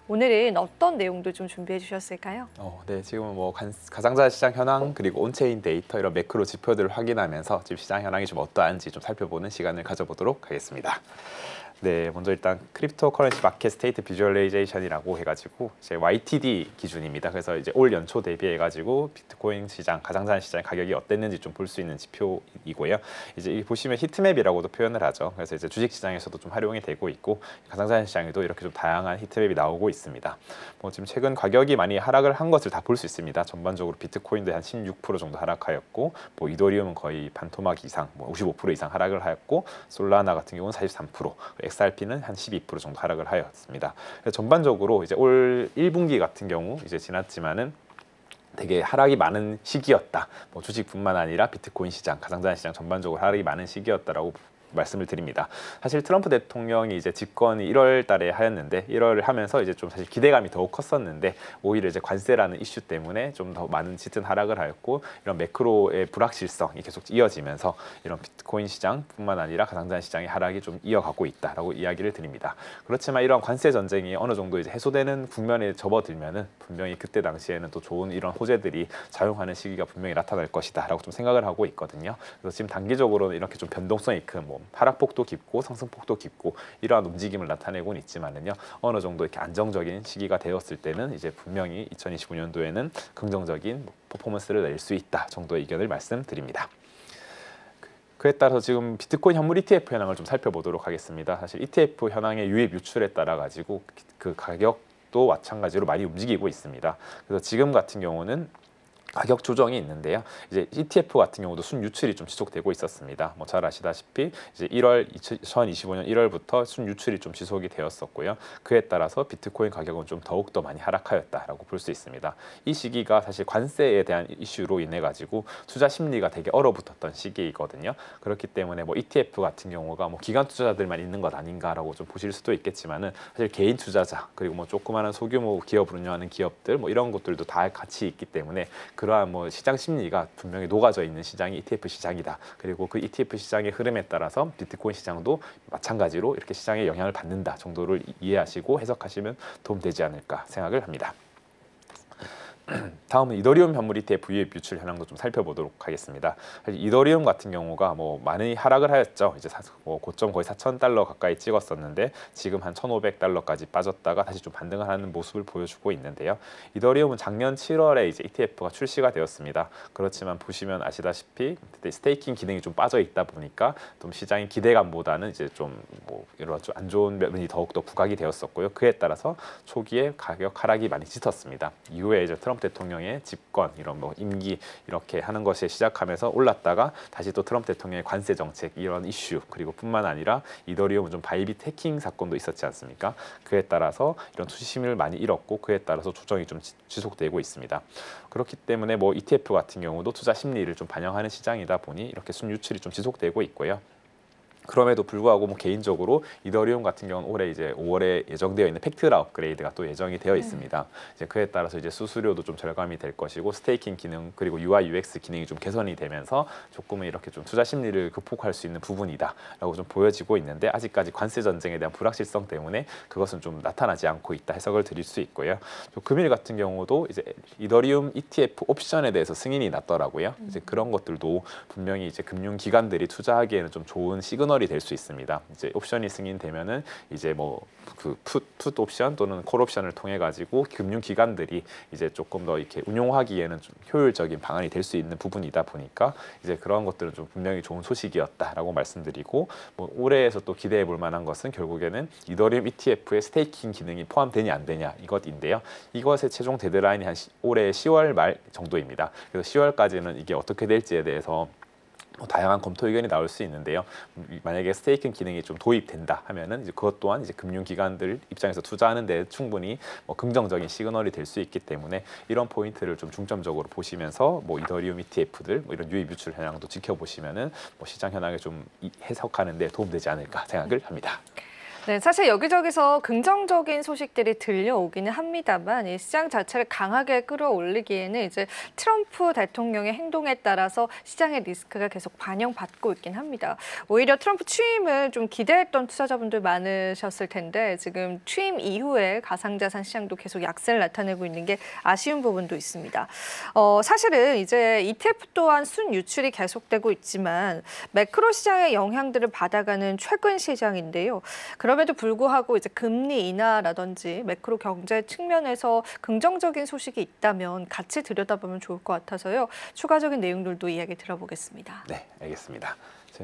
오늘은 어떤 내용도 좀 준비해 주셨을까요? 네, 지금은 뭐 가상자산 시장 현황 그리고 온체인 데이터 이런 매크로 지표들을 확인하면서 지금 시장 현황이 좀 어떠한지 좀 살펴보는 시간을 가져보도록 하겠습니다. 네, 먼저 일단 크립토 커런시 마켓 스테이트 비주얼라이제이션이라고 해가지고 이제 YTD 기준입니다. 그래서 이제 올 연초 대비해가지고 비트코인 시장, 가상자산 시장 가격이 어땠는지 좀 볼 수 있는 지표이고요. 이제 보시면 히트맵이라고도 표현을 하죠. 그래서 이제 주식 시장에서도 좀 활용이 되고 있고 가상자산 시장에도 이렇게 좀 다양한 히트맵이 나오고 있습니다. 뭐 지금 최근 가격이 많이 하락을 한 것을 다 볼 수 있습니다. 전반적으로 비트코인도 한 16% 정도 하락하였고, 뭐 이더리움은 거의 반토막 이상, 뭐 55% 이상 하락을 하였고, 솔라나 같은 경우는 43%, XRP는 한 12% 정도 하락을 하였습니다. 전반적으로 이제 올 1분기 같은 경우 이제 지났지만은 되게 하락이 많은 시기였다. 뭐 주식뿐만 아니라 비트코인 시장, 가상자산 시장 전반적으로 하락이 많은 시기였다라고 말씀을 드립니다. 사실 트럼프 대통령이 이제 집권이 1월 달에 하였는데 1월을 하면서 이제 좀 사실 기대감이 더욱 컸었는데 오히려 이제 관세라는 이슈 때문에 좀 더 많은 짙은 하락을 하였고 이런 매크로의 불확실성이 계속 이어지면서 이런 비트코인 시장뿐만 아니라 가상자산 시장의 하락이 좀 이어가고 있다라고 이야기를 드립니다. 그렇지만 이런 관세 전쟁이 어느 정도 이제 해소되는 국면에 접어들면은 분명히 그때 당시에는 또 좋은 이런 호재들이 작용하는 시기가 분명히 나타날 것이다라고 좀 생각을 하고 있거든요. 그래서 지금 단기적으로는 이렇게 좀 변동성이 큰 뭐 하락폭도 깊고 상승폭도 깊고 이러한 움직임을 나타내고는 있지만은요 어느 정도 이렇게 안정적인 시기가 되었을 때는 이제 분명히 2025년도에는 긍정적인 퍼포먼스를 낼 수 있다 정도의 의견을 말씀드립니다. 그에 따라서 지금 비트코인 현물 ETF 현황을 좀 살펴보도록 하겠습니다. 사실 ETF 현황의 유입 유출에 따라 가지고 그 가격도 마찬가지로 많이 움직이고 있습니다. 그래서 지금 같은 경우는 가격 조정이 있는데요. 이제 ETF 같은 경우도 순유출이 좀 지속되고 있었습니다. 뭐 잘 아시다시피 이제 2025년 1월부터 순유출이 좀 지속이 되었었고요. 그에 따라서 비트코인 가격은 좀 더욱더 많이 하락하였다라고 볼 수 있습니다. 이 시기가 사실 관세에 대한 이슈로 인해 가지고 투자 심리가 되게 얼어붙었던 시기이거든요. 그렇기 때문에 뭐 ETF 같은 경우가 뭐 기관 투자자들만 있는 것 아닌가라고 좀 보실 수도 있겠지만은 사실 개인 투자자 그리고 뭐 조그마한 소규모 기업을 운영하는 기업들 뭐 이런 것들도 다 같이 있기 때문에 그러한 뭐 시장 심리가 분명히 녹아져 있는 시장이 ETF 시장이다. 그리고 그 ETF 시장의 흐름에 따라서 비트코인 시장도 마찬가지로 이렇게 시장에 영향을 받는다 정도를 이해하시고 해석하시면 도움되지 않을까 생각을 합니다. 다음은 이더리움 현물 ETF 유입 유출 현황도 좀 살펴보도록 하겠습니다. 이더리움 같은 경우가 뭐 많이 하락을 하였죠. 이제 뭐 고점 거의 4,000달러 가까이 찍었었는데 지금 한 1,500달러까지 빠졌다가 다시 좀 반등을 하는 모습을 보여주고 있는데요. 이더리움은 작년 7월에 이제 ETF가 출시가 되었습니다. 그렇지만 보시면 아시다시피 스테이킹 기능이 좀 빠져 있다 보니까 좀 시장의 기대감보다는 이제 좀 뭐 이런 좀 안 좋은 면이 더욱더 부각이 되었었고요. 그에 따라서 초기에 가격 하락이 많이 짙었습니다. 이후에 이제 트럼프 대통령의 집권 이런 뭐 임기 이렇게 하는 것이 시작하면서 올랐다가 다시 또 트럼프 대통령의 관세 정책 이런 이슈 그리고 뿐만 아니라 이더리움은 좀 바이빗 해킹 사건도 있었지 않습니까? 그에 따라서 이런 투시심을 많이 잃었고 그에 따라서 조정이 좀 지속되고 있습니다. 그렇기 때문에 뭐 ETF 같은 경우도 투자 심리를 좀 반영하는 시장이다 보니 이렇게 순유출이 좀 지속되고 있고요. 그럼에도 불구하고 뭐 개인적으로 이더리움 같은 경우는 올해 이제 5월에 예정되어 있는 팩트라 업그레이드가 또 예정이 되어 있습니다. 이제 그에 따라서 이제 수수료도 좀 절감이 될 것이고 스테이킹 기능 그리고 UI UX 기능이 좀 개선이 되면서 조금은 이렇게 좀 투자 심리를 극복할 수 있는 부분이다라고 좀 보여지고 있는데 아직까지 관세 전쟁에 대한 불확실성 때문에 그것은 좀 나타나지 않고 있다 해석을 드릴 수 있고요. 금일 같은 경우도 이제 이더리움 ETF 옵션에 대해서 승인이 났더라고요. 이제 그런 것들도 분명히 이제 금융 기관들이 투자하기에는 좀 좋은 시그널 이 될 수 있습니다. 이제 옵션이 승인되면은 이제 뭐 그 풋 옵션 또는 콜 옵션을 통해 가지고 금융 기관들이 이제 조금 더 이렇게 운용하기에는 좀 효율적인 방안이 될 수 있는 부분이다 보니까 이제 그런 것들은 좀 분명히 좋은 소식이었다라고 말씀드리고 뭐 올해에서 또 기대해 볼 만한 것은 결국에는 이더리움 ETF의 스테이킹 기능이 포함되냐 안 되냐 이것인데요. 이것의 최종 데드라인이 한 올해 10월 말 정도입니다. 그래서 10월까지는 이게 어떻게 될지에 대해서 뭐 다양한 검토 의견이 나올 수 있는데요. 만약에 스테이킹 기능이 좀 도입된다 하면은 이제 그것 또한 이제 금융기관들 입장에서 투자하는 데 충분히 뭐 긍정적인 시그널이 될 수 있기 때문에 이런 포인트를 좀 중점적으로 보시면서 뭐 이더리움 ETF들 뭐 이런 유입 유출 현황도 지켜보시면은 뭐 시장 현황을 좀 해석하는 데 도움되지 않을까 생각을 합니다. 네, 사실 여기저기서 긍정적인 소식들이 들려오기는 합니다만 이 시장 자체를 강하게 끌어올리기에는 이제 트럼프 대통령의 행동에 따라서 시장의 리스크가 계속 반영받고 있긴 합니다. 오히려 트럼프 취임을 좀 기대했던 투자자분들 많으셨을 텐데 지금 취임 이후에 가상자산 시장도 계속 약세를 나타내고 있는 게 아쉬운 부분도 있습니다. 사실은 이제 ETF 또한 순유출이 계속되고 있지만 매크로 시장의 영향들을 받아가는 최근 시장인데요. 그럼에도 불구하고 이제 금리 인하라든지 매크로 경제 측면에서 긍정적인 소식이 있다면 같이 들여다보면 좋을 것 같아서요. 추가적인 내용들도 이야기 들어보겠습니다. 네, 알겠습니다.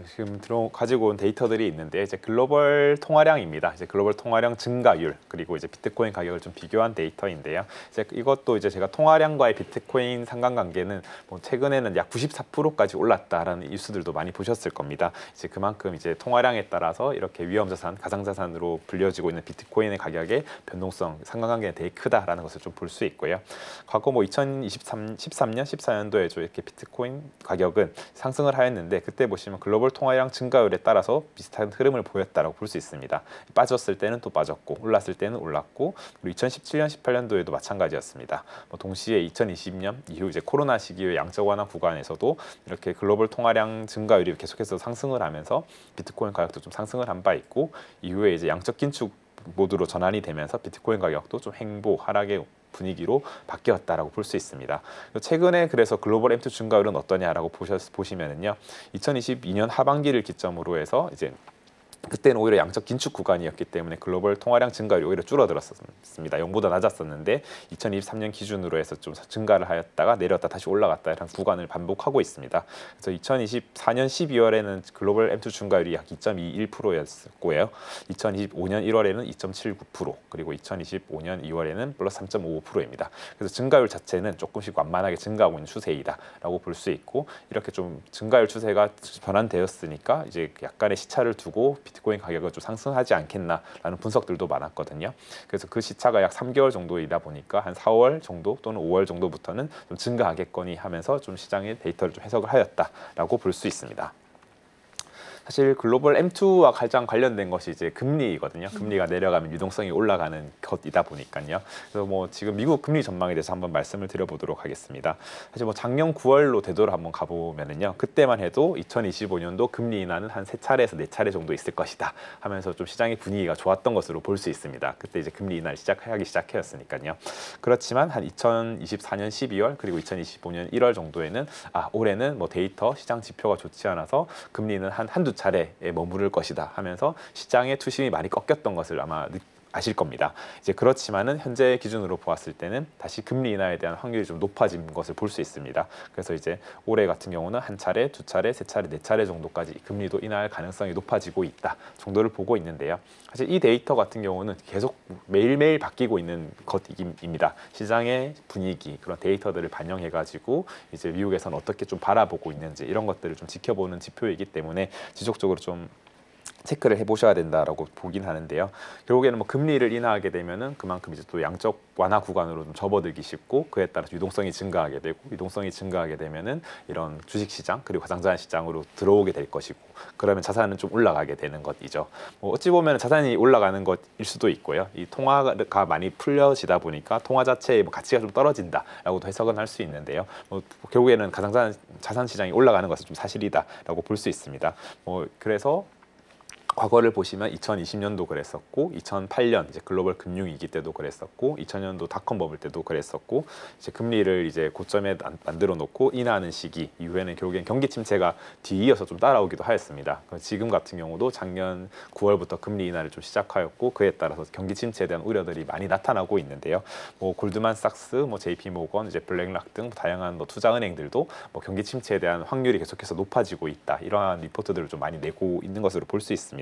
지금 가지고 온 데이터들이 있는데 이제 글로벌 통화량입니다. 이제 글로벌 통화량 증가율 그리고 이제 비트코인 가격을 좀 비교한 데이터인데요. 이제 이것도 이제 제가 통화량과의 비트코인 상관관계는 뭐 최근에는 약 94%까지 올랐다라는 뉴스들도 많이 보셨을 겁니다. 이제 그만큼 이제 통화량에 따라서 이렇게 위험자산, 가상자산으로 불려지고 있는 비트코인의 가격의 변동성, 상관관계는 되게 크다라는 것을 좀 볼 수 있고요. 과거 뭐 2013년, 14년도에 이렇게 비트코인 가격은 상승을 하였는데 그때 보시면 글로벌 통화량 증가율에 따라서 비슷한 흐름을 보였다라고 볼 수 있습니다. 빠졌을 때는 또 빠졌고 올랐을 때는 올랐고 그리고 2017년, 18년도에도 마찬가지였습니다. 뭐 동시에 2020년 이후 이제 코로나 시기의 양적 완화 구간에서도 이렇게 글로벌 통화량 증가율이 계속해서 상승을 하면서 비트코인 가격도 좀 상승을 한 바 있고 이후에 이제 양적 긴축 모드로 전환이 되면서 비트코인 가격도 좀 횡보 하락의 분위기로 바뀌었다라고 볼 수 있습니다. 최근에 그래서 글로벌 M2 증가율은 어떠냐라고 보시면은요, 2022년 하반기를 기점으로 해서 이제 그때는 오히려 양적 긴축 구간이었기 때문에 글로벌 통화량 증가율이 오히려 줄어들었습니다. 0보다 낮았었는데 2023년 기준으로 해서 좀 증가를 하였다가 내렸다 다시 올라갔다 이런 구간을 반복하고 있습니다. 그래서 2024년 12월에는 글로벌 M2 증가율이 약 2.21%였고요. 2025년 1월에는 2.79% 그리고 2025년 2월에는 플러스 3.55%입니다. 그래서 증가율 자체는 조금씩 완만하게 증가하고 있는 추세이다라고 볼 수 있고 이렇게 좀 증가율 추세가 변환되었으니까 이제 약간의 시차를 두고 비트코인 가격은 좀 상승하지 않겠나라는 분석들도 많았거든요. 그래서 그 시차가 약 3개월 정도이다 보니까 한 4월 정도 또는 5월 정도부터는 좀 증가하겠거니 하면서 좀 시장의 데이터를 좀 해석을 하였다라고 볼 수 있습니다. 사실 글로벌 M2와 가장 관련된 것이 이제 금리거든요. 금리가 내려가면 유동성이 올라가는 것이다 보니까요. 그래서 뭐 지금 미국 금리 전망에 대해서 한번 말씀을 드려보도록 하겠습니다. 사실 뭐 작년 9월로 되돌아 한번 가보면은요, 그때만 해도 2025년도 금리 인하는 한 3차례에서 4차례 정도 있을 것이다 하면서 좀 시장의 분위기가 좋았던 것으로 볼 수 있습니다. 그때 이제 금리 인하를 하기 시작했으니까요. 그렇지만 한 2024년 12월 그리고 2025년 1월 정도에는 올해는 뭐 데이터 시장 지표가 좋지 않아서 금리는 한두 차례에 머무를 것이다 하면서 시장의 투심이 많이 꺾였던 것을 아마 아실 겁니다. 이제 그렇지만은 현재 기준으로 보았을 때는 다시 금리 인하에 대한 확률이 좀 높아진 것을 볼 수 있습니다. 그래서 이제 올해 같은 경우는 한 차례, 두 차례, 세 차례, 네 차례 정도까지 금리도 인하할 가능성이 높아지고 있다 정도를 보고 있는데요. 사실 이 데이터 같은 경우는 계속 매일매일 바뀌고 있는 것입니다. 시장의 분위기, 그런 데이터들을 반영해가지고 이제 미국에서는 어떻게 좀 바라보고 있는지 이런 것들을 좀 지켜보는 지표이기 때문에 지속적으로 좀 체크를 해보셔야 된다라고 보긴 하는데요. 결국에는 뭐 금리를 인하하게 되면은 그만큼 이제 또 양적 완화 구간으로 좀 접어들기 쉽고 그에 따라 유동성이 증가하게 되고 유동성이 증가하게 되면은 이런 주식시장 그리고 가상자산 시장으로 들어오게 될 것이고 그러면 자산은 좀 올라가게 되는 것이죠. 뭐 어찌 보면 자산이 올라가는 것일 수도 있고요. 이 통화가 많이 풀려지다 보니까 통화 자체의 뭐 가치가 좀 떨어진다라고도 해석은 할 수 있는데요. 뭐 결국에는 가상자산 시장이 올라가는 것은 좀 사실이다라고 볼 수 있습니다. 뭐 그래서 과거를 보시면 2020년도 그랬었고 2008년 이제 글로벌 금융위기 때도 그랬었고 2000년도 닷컴 버블 때도 그랬었고 이제 금리를 이제 고점에 만들어 놓고 인하하는 시기 이후에는 결국엔 경기 침체가 뒤이어서 좀 따라오기도 하였습니다. 지금 같은 경우도 작년 9월부터 금리 인하를 좀 시작하였고 그에 따라서 경기 침체에 대한 우려들이 많이 나타나고 있는데요. 뭐 골드만삭스, 뭐 JP모건, 이제 블랙락 등 다양한 뭐 투자은행들도 뭐 경기 침체에 대한 확률이 계속해서 높아지고 있다 이러한 리포트들을 좀 많이 내고 있는 것으로 볼 수 있습니다.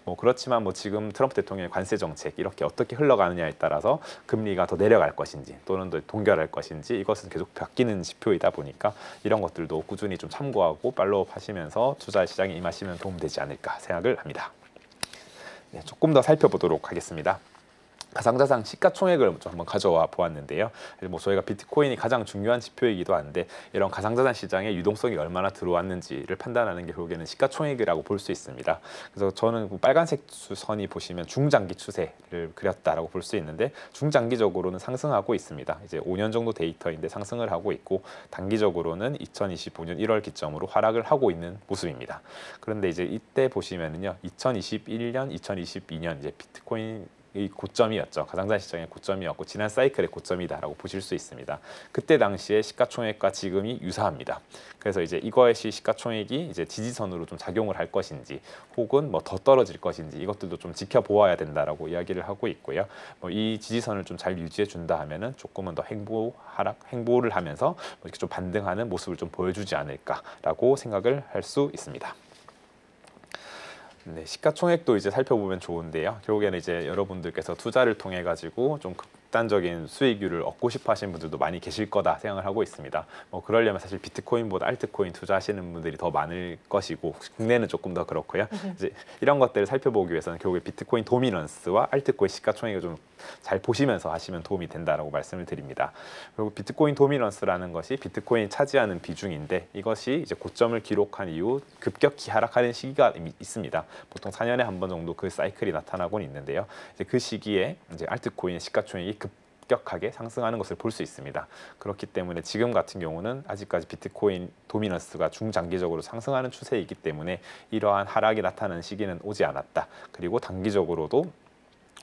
뭐 그렇지만 뭐 지금 트럼프 대통령의 관세 정책 이렇게 어떻게 흘러가느냐에 따라서 금리가 더 내려갈 것인지 또는 더 동결할 것인지 이것은 계속 바뀌는 지표이다 보니까 이런 것들도 꾸준히 좀 참고하고 팔로우 하시면서 투자 시장에 임하시면 도움되지 않을까 생각을 합니다. 네, 조금 더 살펴보도록 하겠습니다. 가상자산 시가총액을 좀 한번 가져와 보았는데요. 뭐 저희가 비트코인이 가장 중요한 지표이기도 한데 이런 가상자산 시장에 유동성이 얼마나 들어왔는지를 판단하는 게 결국에는 시가총액이라고 볼 수 있습니다. 그래서 저는 빨간색 선이 보시면 중장기 추세를 그렸다라고 볼 수 있는데 중장기적으로는 상승하고 있습니다. 이제 5년 정도 데이터인데 상승을 하고 있고 단기적으로는 2025년 1월 기점으로 하락을 하고 있는 모습입니다. 그런데 이제 이때 보시면은요, 2021년, 2022년 이제 비트코인 이 고점이었죠. 가상자산 시장의 고점이었고 지난 사이클의 고점이다라고 보실 수 있습니다. 그때 당시에 시가총액과 지금이 유사합니다. 그래서 이제 이것이 시가총액이 이제 지지선으로 좀 작용을 할 것인지 혹은 뭐 더 떨어질 것인지 이것들도 좀 지켜보아야 된다라고 이야기를 하고 있고요. 뭐 이 지지선을 좀 잘 유지해 준다 하면은 조금은 더 행보를 하면서 뭐 이렇게 좀 반등하는 모습을 좀 보여주지 않을까라고 생각을 할 수 있습니다. 네, 시가총액도 이제 살펴보면 좋은데요. 결국에는 이제 여러분들께서 투자를 통해 가지고 좀 극단적인 수익률을 얻고 싶어 하시는 분들도 많이 계실 거다 생각을 하고 있습니다. 뭐 그러려면 사실 비트코인보다 알트코인 투자하시는 분들이 더 많을 것이고 국내는 조금 더 그렇고요. 이제 이런 것들을 살펴보기 위해서는 결국에 비트코인 도미넌스와 알트코인 시가총액을 좀 잘 보시면서 하시면 도움이 된다라고 말씀을 드립니다. 그리고 비트코인 도미넌스라는 것이 비트코인이 차지하는 비중인데 이것이 이제 고점을 기록한 이후 급격히 하락하는 시기가 있습니다. 보통 4년에 한 번 정도 그 사이클이 나타나곤 있는데요. 이제 그 시기에 이제 알트코인의 시가총액이 급격하게 상승하는 것을 볼 수 있습니다. 그렇기 때문에 지금 같은 경우는 아직까지 비트코인 도미넌스가 중장기적으로 상승하는 추세이기 때문에 이러한 하락이 나타나는 시기는 오지 않았다. 그리고 단기적으로도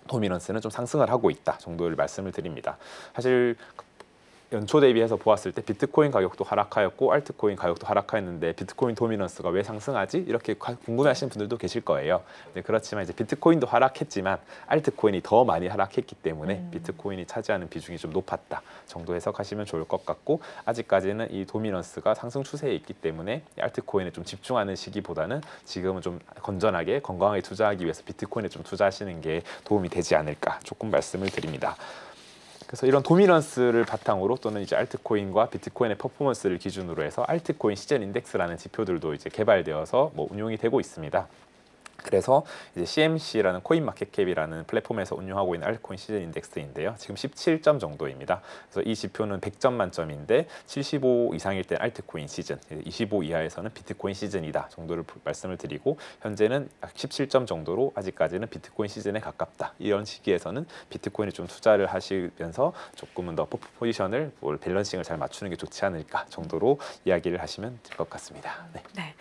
도미넌스는 좀 상승을 하고 있다 정도를 말씀을 드립니다. 사실 연초 대비해서 보았을 때 비트코인 가격도 하락하였고 알트코인 가격도 하락하였는데 비트코인 도미넌스가 왜 상승하지? 이렇게 궁금해하시는 분들도 계실 거예요. 네, 그렇지만 이제 비트코인도 하락했지만 알트코인이 더 많이 하락했기 때문에 비트코인이 차지하는 비중이 좀 높았다 정도 해석하시면 좋을 것 같고 아직까지는 이 도미넌스가 상승 추세에 있기 때문에 알트코인에 좀 집중하는 시기보다는 지금은 좀 건전하게 건강하게 투자하기 위해서 비트코인에 좀 투자하시는 게 도움이 되지 않을까 조금 말씀을 드립니다. 그래서 이런 도미넌스를 바탕으로 또는 이제 알트코인과 비트코인의 퍼포먼스를 기준으로 해서 알트코인 시즌 인덱스라는 지표들도 이제 개발되어서 뭐 운용이 되고 있습니다. 그래서 이제 CMC라는 코인마켓캡이라는 플랫폼에서 운영하고 있는 알트코인 시즌 인덱스인데요. 지금 17점 정도입니다. 그래서 이 지표는 100점 만점인데 75 이상일 때 알트코인 시즌, 25 이하에서는 비트코인 시즌이다 정도를 말씀을 드리고 현재는 17점 정도로 아직까지는 비트코인 시즌에 가깝다. 이런 시기에서는 비트코인에 좀 투자를 하시면서 조금은 더 포지션을 밸런싱을 잘 맞추는 게 좋지 않을까 정도로 이야기를 하시면 될 것 같습니다. 네. 네.